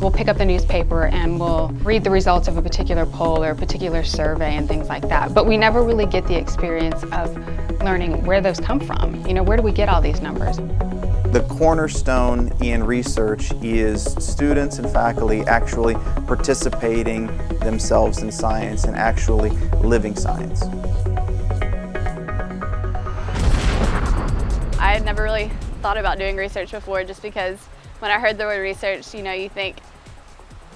We'll pick up the newspaper and we'll read the results of a particular poll or a particular survey and things like that. But we never really get the experience of learning where those come from. You know, where do we get all these numbers? The cornerstone in research is students and faculty actually participating themselves in science and actually living science. I had never really thought about doing research before, just because when I heard the word research, you know, you think,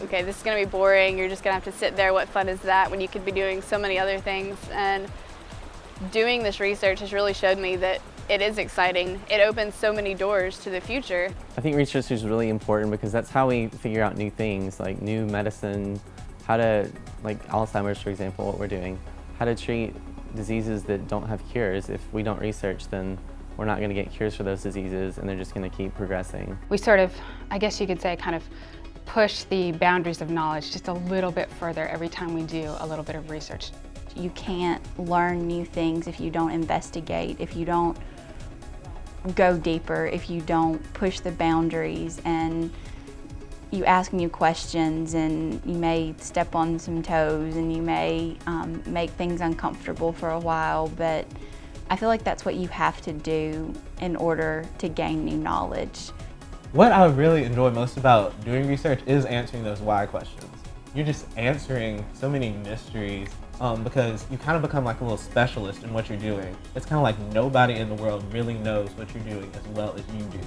okay, this is going to be boring, you're just going to have to sit there, what fun is that, when you could be doing so many other things. And doing this research has really showed me that it is exciting. It opens so many doors to the future. I think research is really important because that's how we figure out new things, like new medicine, how to, like Alzheimer's, for example, what we're doing, how to treat diseases that don't have cures. If we don't research, then we're not going to get cures for those diseases and they're just going to keep progressing. We sort of, I guess you could say, kind of push the boundaries of knowledge just a little bit further every time we do a little bit of research. You can't learn new things if you don't investigate, if you don't go deeper, if you don't push the boundaries and you ask new questions, and you may step on some toes and you may make things uncomfortable for a while, but I feel like that's what you have to do in order to gain new knowledge. What I really enjoy most about doing research is answering those why questions. You're just answering so many mysteries because you kind of become like a little specialist in what you're doing. It's kind of like nobody in the world really knows what you're doing as well as you do.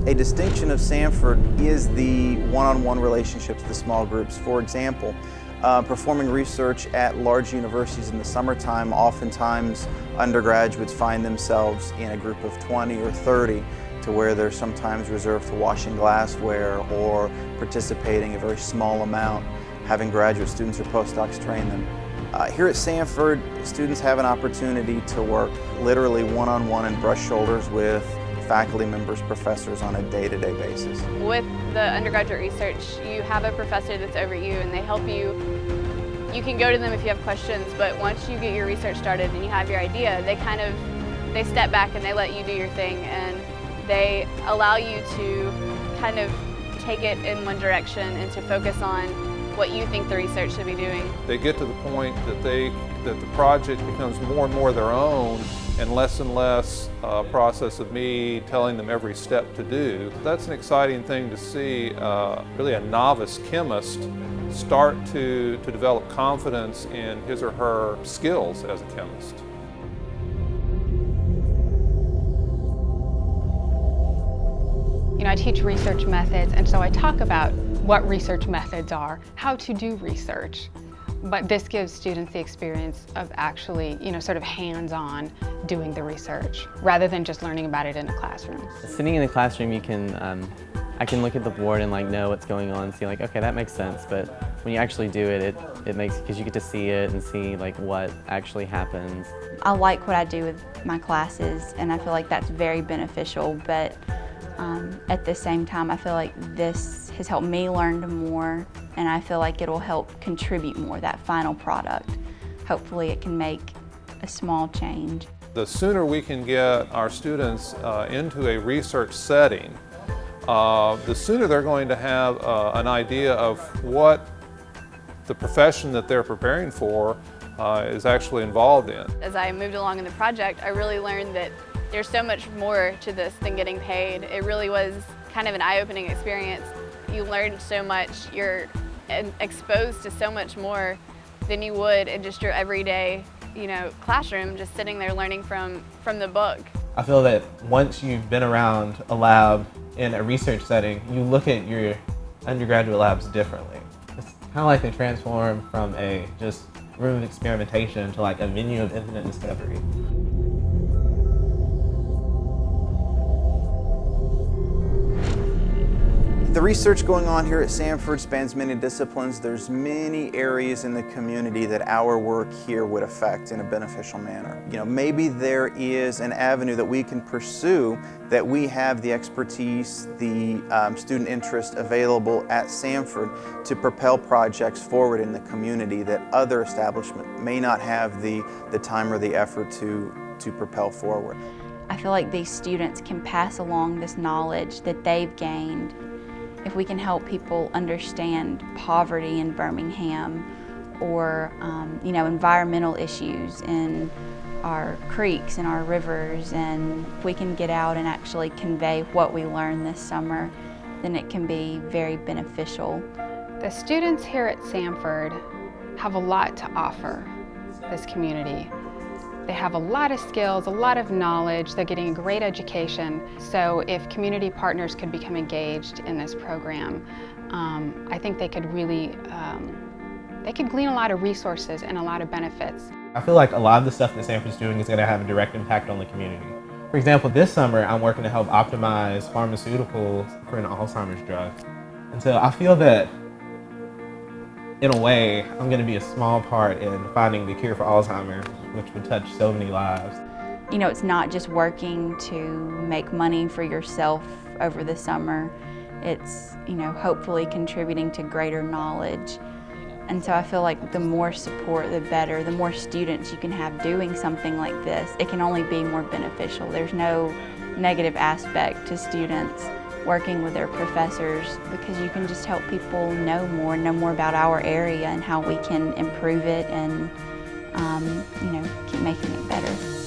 A distinction of Samford is the one-on-one relationships, the small groups. For example, performing research at large universities in the summertime, oftentimes undergraduates find themselves in a group of 20 or 30, to where they're sometimes reserved to washing glassware or participating a very small amount, having graduate students or postdocs train them. Here at Samford, students have an opportunity to work literally one-on-one and brush shoulders with faculty members, professors on a day-to-day basis. With the undergraduate research, you have a professor that's over you and they help you. You can go to them if you have questions, but once you get your research started and you have your idea, they step back and they let you do your thing, and they allow you to kind of take it in one direction and to focus on what you think the research should be doing. They get to the point that the project becomes more and more their own and less a process of me telling them every step to do. That's an exciting thing to see, really a novice chemist start to develop confidence in his or her skills as a chemist. You know, I teach research methods, and so I talk about what research methods are, how to do research. But this gives students the experience of actually, you know, sort of hands-on doing the research, rather than just learning about it in a classroom. Sitting in the classroom, you can, I can look at the board and like know what's going on and see like, okay, that makes sense. But when you actually do it, it makes, because you get to see it and see like what actually happens. I like what I do with my classes, and I feel like that's very beneficial, but at the same time, I feel like this has helped me learn more, and I feel like it'll help contribute more, that final product. Hopefully it can make a small change. The sooner we can get our students into a research setting, the sooner they're going to have an idea of what the profession that they're preparing for is actually involved in. As I moved along in the project, I really learned that there's so much more to this than getting paid. It really was kind of an eye-opening experience. You learn so much, you're exposed to so much more than you would in just your everyday, you know, classroom, just sitting there learning from the book. I feel that once you've been around a lab in a research setting, you look at your undergraduate labs differently. It's kind of like they transform from a just room of experimentation to like a venue of infinite discovery. The research going on here at Samford spans many disciplines. There's many areas in the community that our work here would affect in a beneficial manner. You know, maybe there is an avenue that we can pursue, that we have the expertise, the student interest available at Samford to propel projects forward in the community that other establishments may not have the time or the effort to propel forward. I feel like these students can pass along this knowledge that they've gained. If we can help people understand poverty in Birmingham, or environmental issues in our creeks and our rivers, and if we can get out and actually convey what we learned this summer, then it can be very beneficial. The students here at Samford have a lot to offer this community. They have a lot of skills, a lot of knowledge, they're getting a great education. So if community partners could become engaged in this program, I think they could really they could glean a lot of resources and a lot of benefits. I feel like a lot of the stuff that Samford's doing is going to have a direct impact on the community. For example, this summer I'm working to help optimize pharmaceuticals for an Alzheimer's drug. And so I feel that in a way I'm going to be a small part in finding the cure for Alzheimer's, which would touch so many lives. You know, it's not just working to make money for yourself over the summer. It's, hopefully contributing to greater knowledge. And so I feel like the more support, the better. The more students you can have doing something like this, it can only be more beneficial. There's no negative aspect to students working with their professors, because you can just help people know more about our area and how we can improve it and, keep making it better.